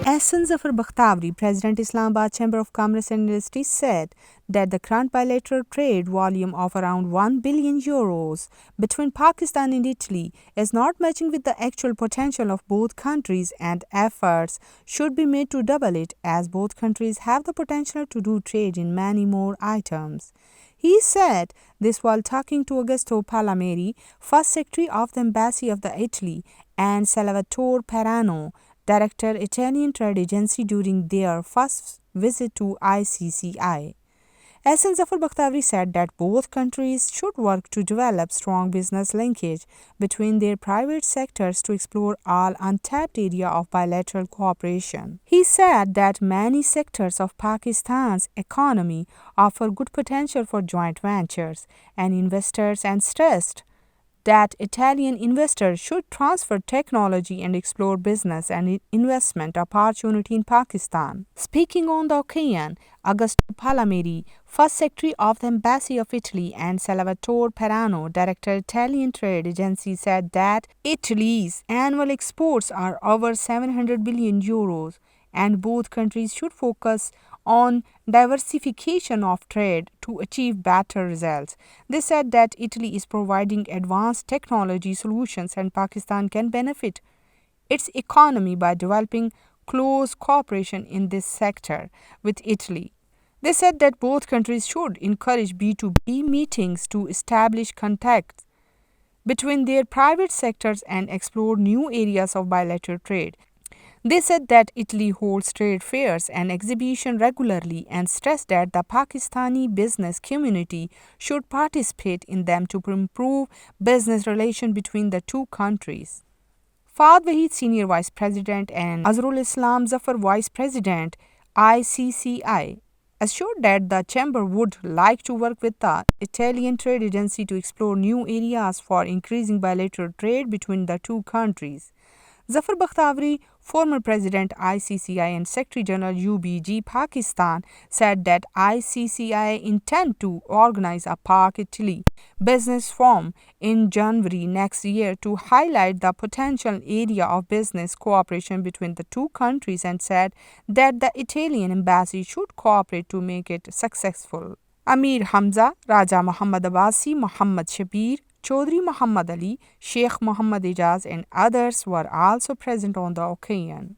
Ahsan Zafar Bakhtavari, President Islamabad Chamber of Commerce and Industry, said that the current bilateral trade volume of around 1 billion euros between Pakistan and Italy is not matching with the actual potential of both countries, and efforts should be made to double it, as both countries have the potential to do trade in many more items. He said this while talking to Augusto Palmieri, First Secretary of the Embassy of Italy, and Salvatore Parano, Director, Italian Trade Agency, during their first visit to ICCI. Ahsan Zafar Bakhtavari said that both countries should work to develop strong business linkage between their private sectors to explore all untapped area of bilateral cooperation. He said that many sectors of Pakistan's economy offer good potential for joint ventures and investors, and stressed that Italian investors should transfer technology and explore business and investment opportunity in Pakistan. Speaking on the occasion, Augusto Palmieri, First Secretary of the Embassy of Italy, and Salvatore Parano, Director, Italian Trade Agency, said that Italy's annual exports are over 700 billion euros, and both countries should focus on diversification of trade to achieve better results. They said that Italy is providing advanced technology solutions, and Pakistan can benefit its economy by developing close cooperation in this sector with Italy. They said that both countries should encourage B2B meetings to establish contacts between their private sectors and explore new areas of bilateral trade. They said that Italy holds trade fairs and exhibitions regularly, and stressed that the Pakistani business community should participate in them to improve business relations between the two countries. Fahd Wahid, Senior Vice President, and Azrul Islam Zafar, Vice President, ICCI, assured that the Chamber would like to work with the Italian Trade Agency to explore new areas for increasing bilateral trade between the two countries. Zafar Bakhtavari, former President ICCI and Secretary General UBG Pakistan, said that ICCI intend to organize a Pak-Italy business forum in January next year to highlight the potential area of business cooperation between the two countries, and said that the Italian embassy should cooperate to make it successful. Amir Hamza, Raja Muhammad Abbasi, Muhammad Shabir, Chaudhry Muhammad Ali, Sheikh Muhammad Ijaz, and others were also present on the occasion.